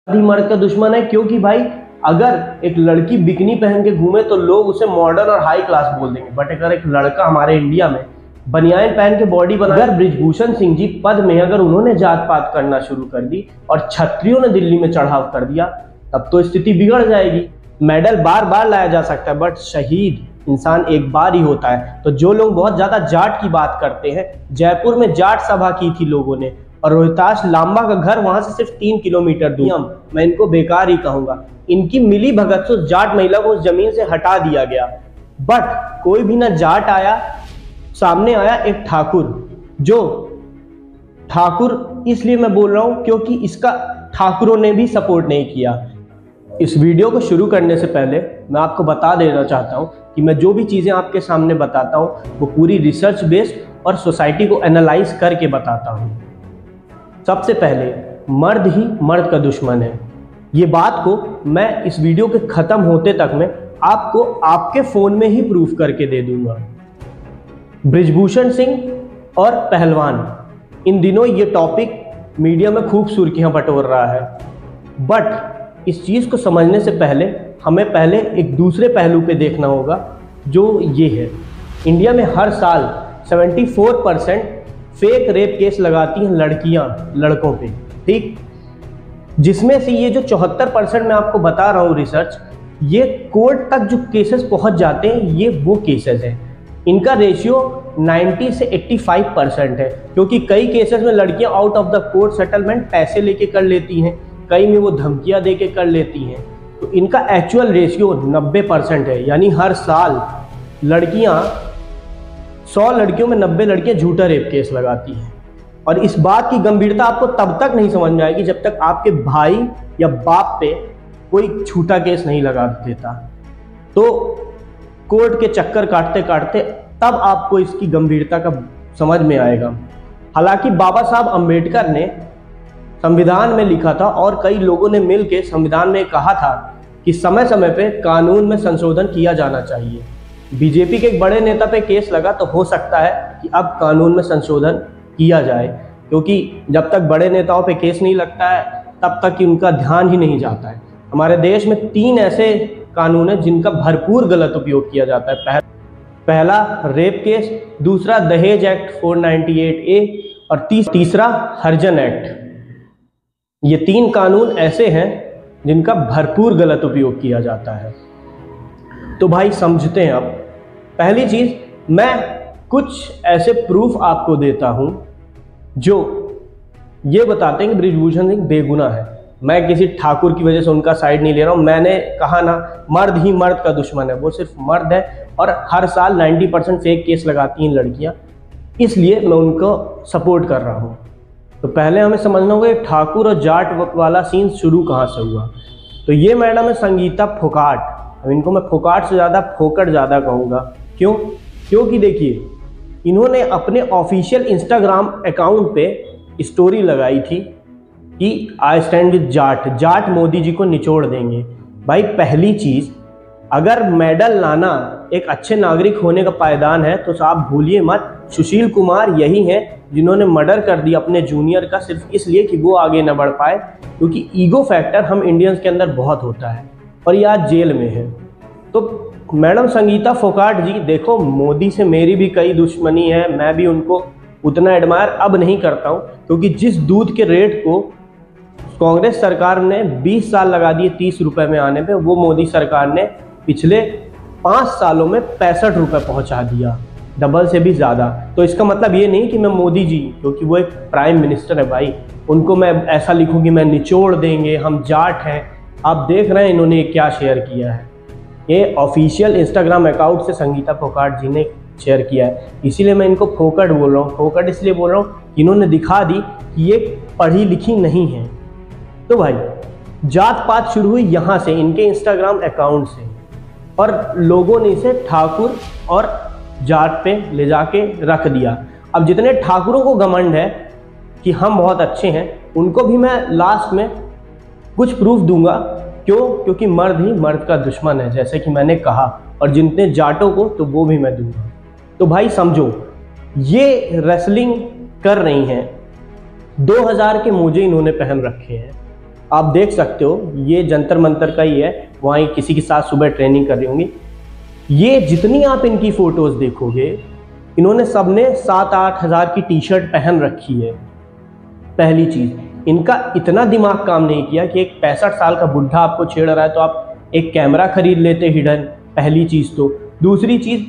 भी मर्द का दुश्मन है, क्योंकि भाई अगर एक लड़की बिकनी पहन के घूमे तो लोग उसे मॉडर्न और हाई क्लास बोल देंगे, बट अगर एक लड़का हमारे इंडिया में बनियान पहन के बॉडी बना, अगर बृजभूषण सिंह जी पद में अगर उन्होंने जात पात करना शुरू कर दी और छत्रियों ने दिल्ली में चढ़ाव कर दिया, तब तो स्थिति बिगड़ जाएगी। मेडल बार बार लाया जा सकता है, बट शहीद इंसान एक बार ही होता है। तो जो लोग बहुत ज्यादा जाट की बात करते हैं, जयपुर में जाट सभा की थी लोगों ने, और रोहतास लांबा का घर वहां से सिर्फ 3 किलोमीटर दूर, मैं इनको बेकार ही कहूंगा। इनकी मिली भगत से उस जाट महिला को उस जमीन से हटा दिया गया, बट कोई भी ना जाट आया, सामने आया एक ठाकुर। जो ठाकुर इसलिए मैं बोल रहा हूं क्योंकि इसका ठाकुरों ने भी सपोर्ट नहीं किया। इस वीडियो को शुरू करने से पहले मैं आपको बता देना चाहता हूं कि मैं जो भी चीजें आपके सामने बताता हूं वो पूरी रिसर्च बेस्ड और सोसाइटी को एनालाइज करके बताता हूं। सबसे पहले, मर्द ही मर्द का दुश्मन है। ये बात को मैं इस वीडियो के खत्म होते तक में आपको आपके फोन में ही प्रूफ करके दे दूंगा। बृजभूषण सिंह और पहलवान, इन दिनों ये टॉपिक मीडिया में खूब सुर्खियां बटोर रहा है, बट इस चीज को समझने से पहले हमें पहले एक दूसरे पहलू पे देखना होगा, जो ये है। इंडिया में हर साल 74% फेक रेप केस लगाती हैं लड़कियां लड़कों पे, ठीक, जिसमें से ये जो 74% मैं आपको बता रहा हूँ रिसर्च, ये कोर्ट तक जो केसेस पहुंच जाते हैं ये वो केसेस हैं। इनका रेशियो 90 से 85% है, क्योंकि कई केसेस में लड़कियां out of the court settlement पैसे लेके कर लेती हैं, कई में वो धमकियां दे के कर लेती हैं। तो इनका एक्चुअल रेशियो 90% है, यानी हर साल लड़कियां 100 लड़कियों में 90 लड़कियां झूठा रेप केस लगाती हैं। और इस बात की गंभीरता आपको तब तक नहीं समझ में आएगी जब तक आपके भाई या बाप पे कोई झूठा केस नहीं लगा देता। तो कोर्ट के चक्कर काटते काटते तब आपको इसकी गंभीरता का समझ में आएगा। हालांकि बाबा साहब अम्बेडकर ने संविधान में लिखा था और कई लोगों ने मिलकर संविधान में कहा था कि समय समय पे कानून में संशोधन किया जाना चाहिए। बीजेपी के एक बड़े नेता पे केस लगा तो हो सकता है कि अब कानून में संशोधन किया जाए, क्योंकि जब तक बड़े नेताओं पे केस नहीं लगता है तब तक कि उनका ध्यान ही नहीं जाता है। हमारे देश में 3 ऐसे कानून हैं जिनका भरपूर गलत उपयोग किया जाता है। पहला रेप केस, दूसरा दहेज एक्ट 498A और तीसरा हरिजन एक्ट। ये 3 कानून ऐसे हैं जिनका भरपूर गलत उपयोग किया जाता है। तो भाई समझते हैं। अब पहली चीज, मैं कुछ ऐसे प्रूफ आपको देता हूं जो ये बताते हैं कि बृजभूषण सिंह बेगुनाह है। मैं किसी ठाकुर की वजह से उनका साइड नहीं ले रहा हूं। मैंने कहा ना, मर्द ही मर्द का दुश्मन है, वो सिर्फ मर्द है और हर साल 90% फेक केस लगाती हैं लड़कियां, इसलिए मैं उनको सपोर्ट कर रहा हूं। तो पहले हमें समझना होगा ठाकुर और जाट वाला सीन शुरू कहाँ से हुआ। तो ये मैडम है संगीता फोगाट। अब इनको मैं फोगाट से ज़्यादा फोकट ज़्यादा कहूँगा। क्यों? क्योंकि देखिए, इन्होंने अपने ऑफिशियल इंस्टाग्राम अकाउंट पे स्टोरी लगाई थी कि I stand with Jat, Jat Modi ji को निचोड़ देंगे। भाई पहली चीज़, अगर मेडल लाना एक अच्छे नागरिक होने का पायदान है तो आप भूलिए मत, सुशील कुमार यही हैं जिन्होंने मर्डर कर दिया अपने जूनियर का, सिर्फ इसलिए कि वो आगे न बढ़ पाए, क्योंकि ईगो फैक्टर हम इंडियंस के अंदर बहुत होता है, और ये आज जेल में है। तो मैडम संगीता फोगाट जी, देखो मोदी से मेरी भी कई दुश्मनी है, मैं भी उनको उतना एडमायर अब नहीं करता हूँ, क्योंकि जिस दूध के रेट को कांग्रेस सरकार ने 20 साल लगा दिए 30 रुपए में आने पे, वो मोदी सरकार ने पिछले 5 सालों में 65 रुपए पहुंचा दिया, डबल से भी ज़्यादा। तो इसका मतलब ये नहीं कि मैं मोदी जी, क्योंकि वो एक प्राइम मिनिस्टर है भाई, उनको मैं ऐसा लिखूं कि मैं निचोड़ देंगे, हम जाट हैं। आप देख रहे हैं इन्होंने क्या शेयर किया है, ये ऑफिशियल इंस्टाग्राम अकाउंट से संगीता फोगाट जी ने शेयर किया है, इसीलिए मैं इनको फोकट बोल रहा हूँ। फोकट इसलिए बोल रहा हूँ कि इन्होंने दिखा दी कि ये पढ़ी लिखी नहीं है। तो भाई जात पात शुरू हुई यहाँ से, इनके इंस्टाग्राम अकाउंट से, और लोगों ने इसे ठाकुर और जाट पे ले जाके रख दिया। अब जितने ठाकुरों को घमंड है कि हम बहुत अच्छे हैं, उनको भी मैं लास्ट में कुछ प्रूफ दूंगा। क्यों? क्योंकि मर्द ही मर्द का दुश्मन है, जैसे कि मैंने कहा, और जितने जाटों को तो वो भी मैं दूंगा। तो भाई समझो, ये रेसलिंग कर रही हैं, 2000 के मोजे इन्होंने पहन रखे हैं, आप देख सकते हो, ये जंतर मंतर का ही है, वहाँ किसी के साथ सुबह ट्रेनिंग कर रही होंगी। ये जितनी आप इनकी फोटोज देखोगे, इन्होंने सबने 7-8 हज़ार की टी शर्ट पहन रखी है। पहली चीज़, इनका इतना दिमाग काम नहीं किया कि एक 65 साल का बुढ़ा आपको छेड़ रहा है तो आप एक कैमरा खरीद लेते हिडन। पहली चीज़ तो। दूसरी चीज़,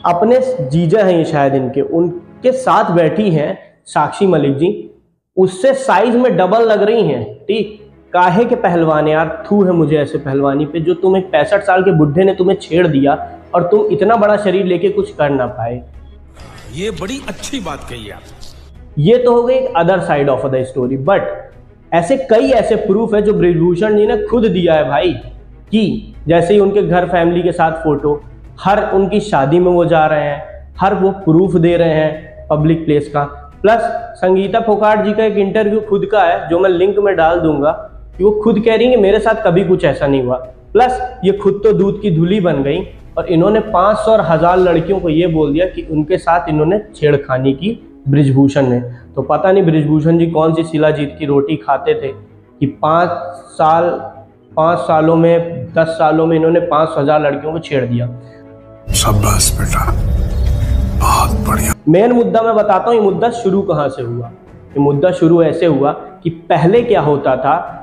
अपने जीजा हैं ये शायद इनके, उनके साथ बैठी हैं साक्षी मलिक जी, उससे साइज में डबल लग रही हैं। ठीक, काहे के पहलवान यार, थू है मुझे ऐसे पहलवानी पे, जो तुम एक 65 साल के बुढ़े ने तुम्हें छेड़ दिया और तुम इतना बड़ा शरीर लेके कुछ कर ना पाए। ये बड़ी अच्छी बात कही आप। ये तो हो गई एक other side of the story, but ऐसे कई ऐसे प्रूफ है जो बृजभूषण जी ने खुद दिया है भाई, कि जैसे ही उनके घर फैमिली के साथ फोटो, हर उनकी शादी में वो जा रहे हैं, हर वो प्रूफ दे रहे हैं पब्लिक प्लेस का। प्लस संगीता फोगाट जी का एक इंटरव्यू खुद का है जो मैं लिंक में डाल दूंगा, कि वो खुद कह रही है मेरे साथ कभी कुछ ऐसा नहीं हुआ। प्लस ये खुद तो दूध की धुली बन गई और इन्होंने 500 और 1000 लड़कियों को ये बोल दिया कि उनके साथ इन्होंने छेड़खानी की बृजभूषण ने। तो पता नहीं बृजभूषण जी कौन सी शिलाजीत की रोटी खाते थे कि 5 सालों में 10 सालों में इन्होंने 500,000 लड़कियों को छेड़ दिया। शाबाश बेटा, बहुत बढ़िया। मेन मुद्दा मैं बताता हूँ, ये मुद्दा शुरू कहाँ से हुआ। ये मुद्दा शुरू ऐसे हुआ कि पहले क्या होता था,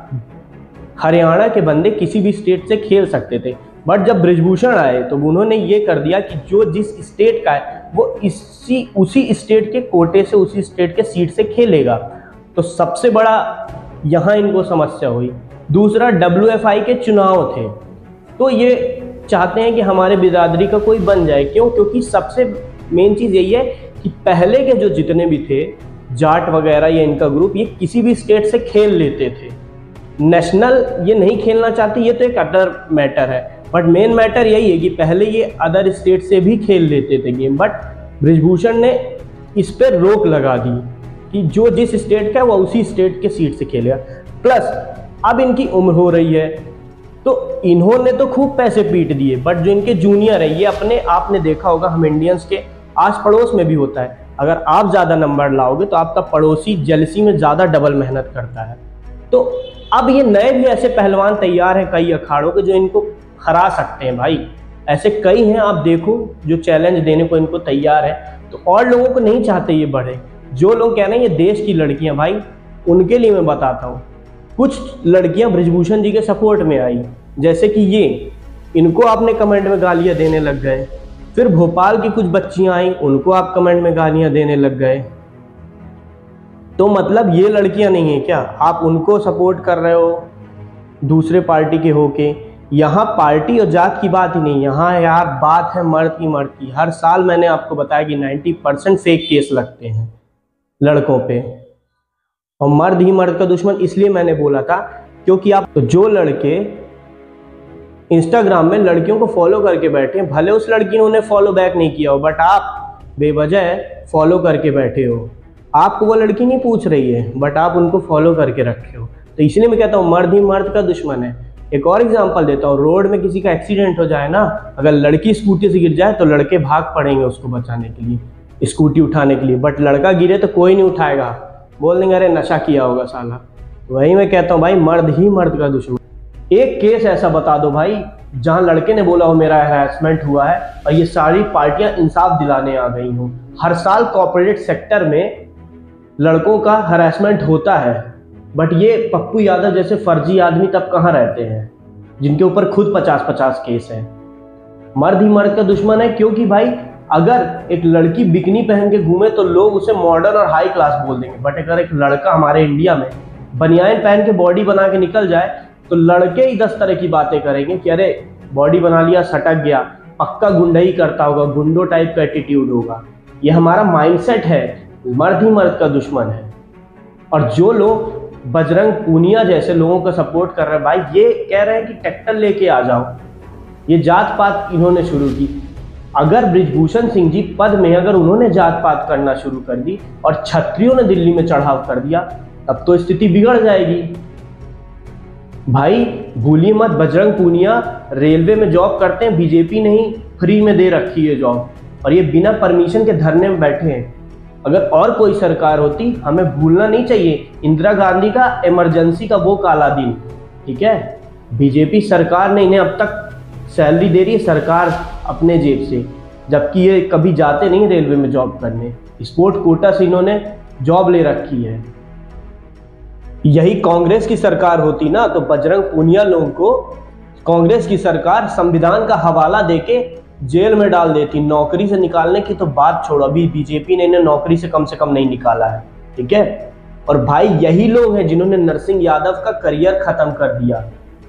हरियाणा के बंदे किसी भी स्टेट से खेल सकते थे, बट जब बृजभूषण आए तो उन्होंने ये कर दिया कि जो जिस स्टेट का है वो उसी स्टेट के कोटे से, उसी स्टेट के सीट से खेलेगा। तो सबसे बड़ा यहाँ इनको समस्या हुई। दूसरा, WFI के चुनाव थे, तो ये चाहते हैं कि हमारे बिरादरी का कोई बन जाए। क्यों? क्योंकि सबसे मेन चीज़ यही है कि पहले के जो जितने भी थे जाट वगैरह या इनका ग्रुप, ये किसी भी स्टेट से खेल लेते थे। नेशनल ये नहीं खेलना चाहते, ये तो एक अदर मैटर है, बट मेन मैटर यही है कि पहले ये अदर स्टेट से भी खेल लेते थे गेम। बट बृजभूषण ने इस पर रोक लगा दी कि जो जिस स्टेट का है वो उसी स्टेट के सीट से खेलेगा। प्लस अब इनकी उम्र हो रही है तो इन्होंने तो खूब पैसे पीट दिए, बट जो इनके जूनियर है ये अपने, आपने देखा होगा हम इंडियंस के आस पड़ोस में भी होता है, अगर आप ज़्यादा नंबर लाओगे तो आपका पड़ोसी जेलसी में ज़्यादा डबल मेहनत करता है। तो अब ये नए भी ऐसे पहलवान तैयार हैं कई अखाड़ों के जो इनको हरा सकते हैं भाई। ऐसे कई हैं, आप देखो, जो चैलेंज देने को इनको तैयार है। तो और लोगों को नहीं चाहते ये बढ़े। जो लोग कह रहे हैं ये देश की लड़कियां, भाई उनके लिए मैं बताता हूँ, कुछ लड़कियां बृजभूषण जी के सपोर्ट में आई, जैसे कि ये, इनको आपने कमेंट में गालियां देने लग गए। फिर भोपाल की कुछ बच्चियां आई, उनको आप कमेंट में गालियां देने लग गए। तो मतलब ये लड़कियां नहीं है क्या? आप उनको सपोर्ट कर रहे हो दूसरे पार्टी के होके। यहाँ पार्टी और जात की बात ही नहीं, यहाँ यार बात है मर्द की। हर साल मैंने आपको बताया कि 90% फेक केस लगते हैं लड़कों पे, और मर्द ही मर्द का दुश्मन इसलिए मैंने बोला था क्योंकि आप, तो जो लड़के इंस्टाग्राम में लड़कियों को फॉलो करके बैठे हैं, भले उस लड़की ने उन्हें फॉलो बैक नहीं किया हो, बट आप बेवजह फॉलो करके बैठे हो। आपको वो लड़की नहीं पूछ रही है, बट आप उनको फॉलो करके रखे हो। तो इसलिए मैं कहता हूँ मर्द ही मर्द का दुश्मन है। एक और एग्जांपल देता हूँ, रोड में किसी का एक्सीडेंट हो जाए ना, अगर लड़की स्कूटी से गिर जाए तो लड़के भाग पड़ेंगे उसको बचाने के लिए, स्कूटी उठाने के लिए, बट लड़का गिरे तो कोई नहीं उठाएगा, बोल देंगे अरे नशा किया होगा साला। वही मैं कहता हूँ भाई, मर्द ही मर्द का दुश्मन। एक केस ऐसा बता दो भाई जहाँ लड़के ने बोला हो मेरा हैरेसमेंट हुआ है और ये सारी पार्टियां इंसाफ दिलाने आ गई हो। हर साल कॉर्पोरेट सेक्टर में लड़कों का हैरेसमेंट होता है, बट ये पप्पू यादव जैसे फर्जी आदमी तब कहाँ रहते हैं जिनके ऊपर खुद 50-50 केस है। मर्द ही मर्द का दुश्मन है, क्योंकि भाई अगर एक लड़की बिकनी पहन के घूमे तो लोग उसे मॉडर्न और हाई क्लास बोल देंगे, बट अगर एक लड़का हमारे इंडिया में बनियान पहन के बॉडी बना के निकल जाए तो लड़के ही 10 तरह की बातें करेंगे कि अरे बॉडी बना लिया, सटक गया, पक्का गुंडा ही करता होगा, गुंडो टाइप का एटीट्यूड होगा। ये हमारा माइंडसेट है, मर्द ही मर्द का दुश्मन है। और जो लोग बजरंग पूनिया जैसे लोगों का सपोर्ट कर रहे हैं भाई, ये कह रहे हैं कि ट्रैक्टर लेके आ जाओ, ये जात पात इन्होंने शुरू की। अगर बृजभूषण सिंह जी पद में अगर उन्होंने जात पात करना शुरू कर दी और क्षत्रियों ने दिल्ली में चढ़ाव कर दिया, तब तो स्थिति बिगड़ जाएगी। भाई भूलिए मत, बजरंग पूनिया रेलवे में जॉब करते हैं, बीजेपी ने ही फ्री में दे रखी है जॉब, और ये बिना परमिशन के धरने में बैठे हैं। अगर और कोई सरकार होती, हमें भूलना नहीं चाहिए इंदिरा गांधी का इमरजेंसी का वो काला दिन, ठीक है। बीजेपी सरकार ने इन्हें अब तक सैलरी दे रही है सरकार अपने जेब से, जबकि ये कभी जाते नहीं रेलवे में जॉब करने। स्पोर्ट कोटा से इन्होंने जॉब ले रखी है। यही कांग्रेस की सरकार होती ना तो बजरंग पूनिया लोगों को कांग्रेस की सरकार संविधान का हवाला देके जेल में डाल देती। नौकरी से निकालने की तो बात छोड़ो, अभी बीजेपी ने इन्हें नौकरी से कम नहीं निकाला है, ठीक है। और भाई यही लोग हैं जिन्होंने नरसिंह यादव का करियर खत्म कर दिया।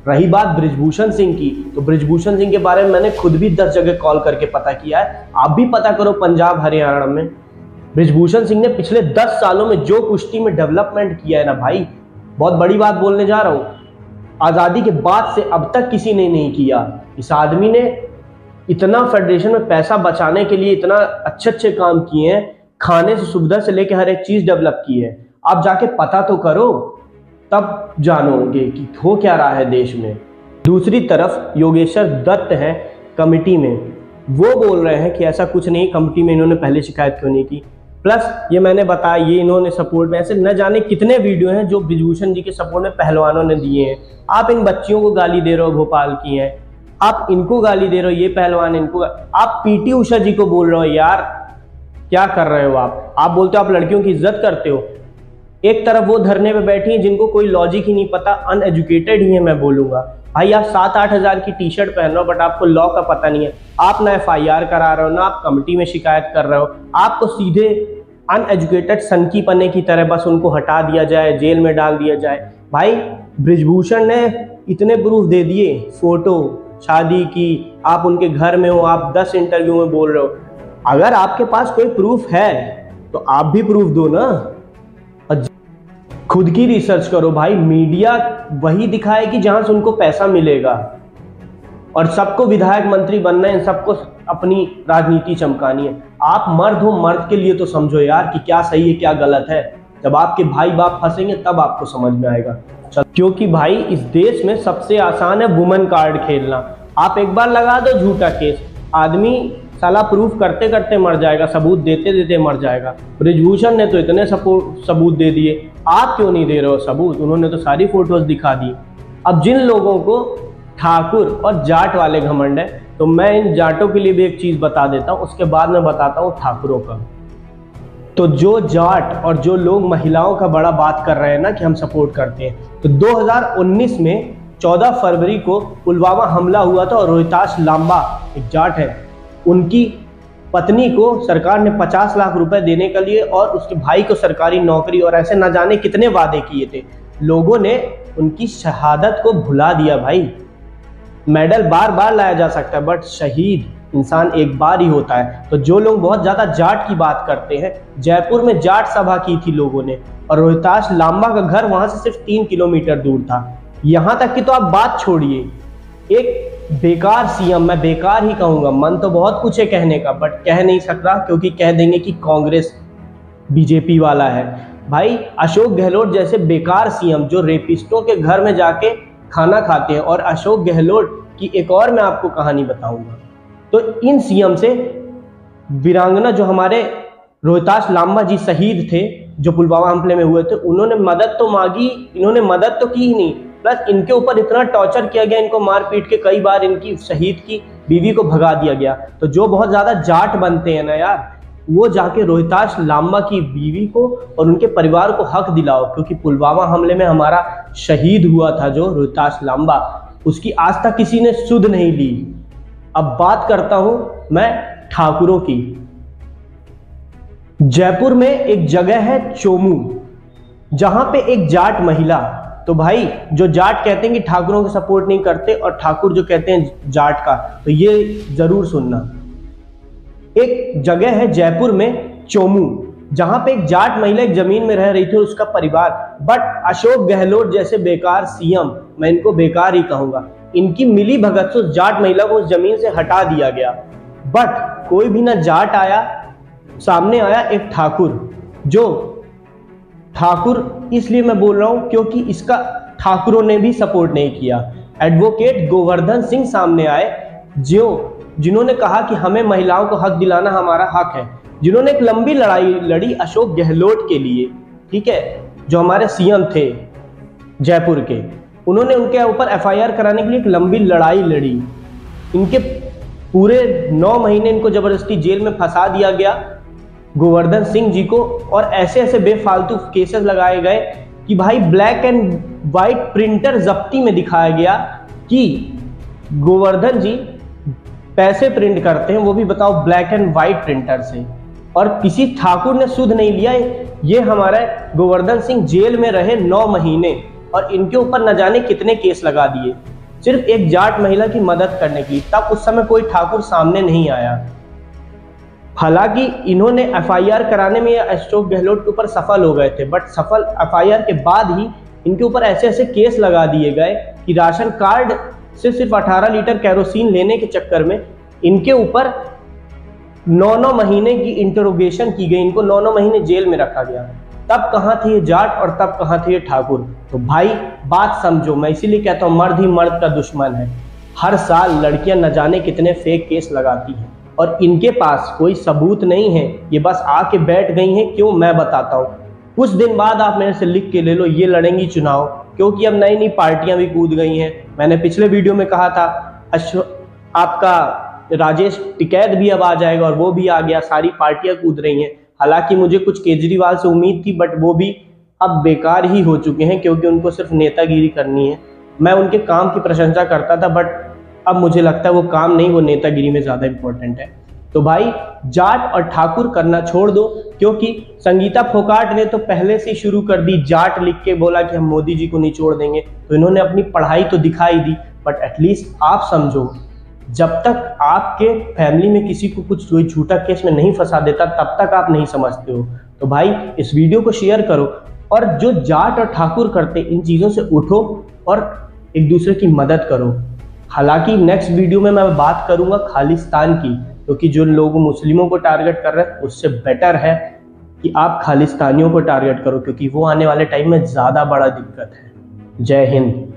रही बात ब्रिजभूषण सिंह की, तो ब्रिजभूषण सिंह के बारे में मैंने खुद भी 10 जगह कॉल करके पता किया है। आप भी पता करो पंजाब हरियाणा में ब्रिजभूषण सिंह ने पिछले 10 सालों में जो कुश्ती में डेवलपमेंट किया है ना भाई, बहुत बड़ी बात बोलने जा रहा हूँ, आज़ादी के बाद से अब तक किसी ने नहीं किया। इस आदमी ने इतना फेडरेशन में पैसा बचाने के लिए इतना अच्छे काम किए हैं, खाने से सुविधा से लेकर हर एक चीज़ डेवलप की है। आप जाके पता तो करो, तब जानोगे कि हो क्या रहा है देश में। दूसरी तरफ योगेश्वर दत्त हैं कमेटी में, वो बोल रहे हैं कि ऐसा कुछ नहीं, कमेटी में इन्होंने पहले शिकायत क्यों नहीं की। प्लस ये मैंने बताया, ये इन्होंने सपोर्ट में ऐसे न जाने कितने वीडियो हैं जो ब्रिजभूषण जी के सपोर्ट में पहलवानों ने दिए हैं। आप इन बच्चियों को गाली दे रहे हो, भोपाल की हैं, आप इनको गाली दे रहे हो, ये पहलवान इनको, आप पीटी उषा जी को बोल रहे हो। यार क्या कर रहे हो आप बोलते हो आप लड़कियों की इज्जत करते हो। एक तरफ वो धरने पे बैठी हैं जिनको कोई लॉजिक ही नहीं पता, अनएजुकेटेड ही है मैं बोलूंगा। भाई आप 7-8 हज़ार की टी शर्ट पहन रहे हो बट आपको लॉ का पता नहीं है। आप ना FIR करा रहे हो, ना आप कमेटी में शिकायत कर रहे हो, आपको सीधे अनएजुकेटेड सनकी पन्ने की तरह बस उनको हटा दिया जाए, जेल में डाल दिया जाए। भाई ब्रिजभूषण ने इतने प्रूफ दे दिए, फोटो शादी की, आप उनके घर में हो, आप 10 इंटरव्यू में बोल रहे हो। अगर आपके पास कोई प्रूफ है तो आप भी प्रूफ दो ना, खुद की रिसर्च करो भाई। मीडिया वही दिखाएगी जहां से उनको पैसा मिलेगा, और सबको विधायक मंत्री बनना है, सबको अपनी राजनीति चमकानी है। आप मर्द हो, मर्द के लिए तो समझो यार कि क्या सही है क्या गलत है। जब आपके भाई बाप फंसेंगे तब आपको समझ में आएगा। क्योंकि भाई इस देश में सबसे आसान है वुमन कार्ड खेलना। आप एक बार लगा दो झूठा केस, आदमी साला प्रूफ करते करते मर जाएगा, सबूत देते देते मर जाएगा। ब्रिजभूषण ने तो इतने सबूत दे दिए, आप क्यों नहीं दे रहे हो सबूत? उन्होंने तो सारी फोटोज दिखा दी। अब जिन लोगों को ठाकुर और जाट वाले घमंड है, तो मैं इन जाटों के लिए भी एक चीज बता देता हूँ, उसके बाद मैं बताता हूँ ठाकुरों का। तो जो जाट और जो लोग महिलाओं का बड़ा बात कर रहे हैं ना कि हम सपोर्ट करते हैं, तो 2019 में 14 फरवरी को पुलवामा हमला हुआ था और रोहिताश लांबा एक जाट है, उनकी पत्नी को सरकार ने 50 लाख रुपए देने के लिए और उसके भाई को सरकारी नौकरी और ऐसे न जाने कितने वादे किए थे। लोगों ने उनकी शहादत को भुला दिया। भाई मेडल बार बार लाया जा सकता है बट शहीद इंसान एक बार ही होता है। तो जो लोग बहुत ज़्यादा जाट की बात करते हैं, जयपुर में जाट सभा की थी लोगों ने, और रोहिताश लांबा का घर वहाँ से सिर्फ 3 किलोमीटर दूर था। यहाँ तक कि तो आप बात छोड़िए, एक बेकार सीएम, मैं बेकार ही कहूँगा, मन तो बहुत कुछ है कहने का बट कह नहीं सकता क्योंकि कह देंगे कि कांग्रेस बीजेपी वाला है। भाई अशोक गहलोत जैसे बेकार सीएम जो रेपिस्टों के घर में जाके खाना खाते हैं, और अशोक गहलोत की एक और मैं आपको कहानी बताऊंगा। तो इन सीएम से वीरांगना जो हमारे रोहिताश लांबा जी शहीद थे जो पुलवामा हमले में हुए थे, उन्होंने मदद तो मांगी, इन्होंने मदद तो की ही नहीं, प्लस इनके ऊपर इतना टॉर्चर किया गया, इनको मार पीट के कई बार इनकी शहीद की बीवी को भगा दिया गया। तो जो बहुत ज़्यादा जाट बनते हैं ना यार, वो जाके रोहिताश लांबा की बीवी को और उनके परिवार को हक दिलाओ, क्योंकि पुलवामा हमले में हमारा शहीद हुआ था जो रोहिताश लांबा, उसकी आज तक किसी ने सुध नहीं ली। अब बात करता हूं मैं ठाकुरों की। जयपुर में एक जगह है चोमू, जहां पे एक जाट महिला, तो भाई जो जाट कहते हैं कि ठाकुरों को सपोर्ट नहीं करते और ठाकुर जो कहते हैं जाट का, तो ये जरूर सुनना। एक जगह है जयपुर में चोमू, जहां पे एक जाट महिला एक जमीन में रह रही थी और उसका परिवार, बट अशोक गहलोत जैसे बेकार सीएम, मैं इनको बेकार ही कहूंगा, इनकी मिली भगत से उस जाट महिला को उस जमीन से हटा दिया गया। बट कोई भी ना जाट आया, सामने आया एक ठाकुर, जो ठाकुर इसलिए मैं बोल रहा हूं क्योंकि इसका ठाकुरों ने भी सपोर्ट नहीं किया। एडवोकेट गोवर्धन सिंह सामने आए, जिन्होंने कहा कि हमें महिलाओं को हक दिलाना हमारा हक है। जिन्होंने एक लंबी लड़ाई लड़ी अशोक गहलोत के लिए, ठीक है, जो हमारे सीएम थे जयपुर के। उन्होंने उनके ऊपर एफआईआर कराने के लिए एक लंबी लड़ाई लड़ी। इनके पूरे 9 महीने इनको जबरदस्ती जेल में फंसा दिया गया, गोवर्धन सिंह जी को, और ऐसे ऐसे बेफालतू केसेस लगाए गए कि भाई ब्लैक एंड व्हाइट प्रिंटर जब्ती में दिखाया गया कि गोवर्धन जी पैसे प्रिंट करते हैं, वो भी बताओ ब्लैक एंड व्हाइट प्रिंटर से, और किसी ठाकुर ने सुध नहीं लिया। ये हमारा गोवर्धन सिंह जेल में रहे 9 महीने और इनके ऊपर न जाने कितने केस लगा दिए, सिर्फ एक जाट महिला की मदद करने की। तब उस समय कोई ठाकुर सामने नहीं आया। हालांकि इन्होंने एफआईआर कराने में अशोक गहलोत के ऊपर सफल हो गए थे, बट सफल एफआईआर के बाद ही इनके ऊपर ऐसे ऐसे केस लगा दिए गए कि राशन कार्ड से सिर्फ 18 लीटर कैरोसिन लेने के चक्कर में इनके ऊपर 9-9 महीने की इंटरोगेशन की गई। इनको 9-9 महीने जेल में रखा गया। तब कहाँ थे ये जाट और तब कहाँ थे ये ठाकुर? तो भाई बात समझो, मैं इसीलिए कहता हूँ मर्द ही मर्द का दुश्मन है। हर साल लड़कियां न जाने कितने फेक केस लगाती हैं और इनके पास कोई सबूत नहीं है, ये बस आके बैठ गई हैं। क्यों? मैं बताता हूँ। कुछ दिन बाद आप मेरे से लिख के ले लो, ये लड़ेंगी चुनाव, क्योंकि अब नई नई पार्टियां भी कूद गई हैं। मैंने पिछले वीडियो में कहा था आपका राजेश टिकैत भी अब आ जाएगा, और वो भी आ गया। सारी पार्टियां कूद रही हैं। हालांकि मुझे कुछ केजरीवाल से उम्मीद थी, बट वो भी अब बेकार ही हो चुके हैं, क्योंकि उनको सिर्फ नेतागिरी करनी है। मैं उनके काम की प्रशंसा करता था, बट अब मुझे लगता है वो काम नहीं, वो नेतागिरी में ज़्यादा इंपॉर्टेंट है। तो भाई जाट और ठाकुर करना छोड़ दो, क्योंकि संगीता फोगाट ने तो पहले से शुरू कर दी, जाट लिख के बोला कि हम मोदी जी को नहीं छोड़ देंगे। तो इन्होंने अपनी पढ़ाई तो दिखाई दी, बट एटलीस्ट आप समझो, जब तक आपके फैमिली में किसी को कुछ कोई झूठा केस में नहीं फंसा देता, तब तक आप नहीं समझते हो। तो भाई इस वीडियो को शेयर करो, और जो जाट और ठाकुर करते इन चीज़ों से उठो और एक दूसरे की मदद करो। हालांकि नेक्स्ट वीडियो में मैं बात करूंगा खालिस्तान की, क्योंकि जो लोग मुस्लिमों को टारगेट कर रहे हैं उससे बेटर है कि आप खालिस्तानियों को टारगेट करो, क्योंकि वो आने वाले टाइम में ज़्यादा बड़ा दिक्कत है। जय हिंद।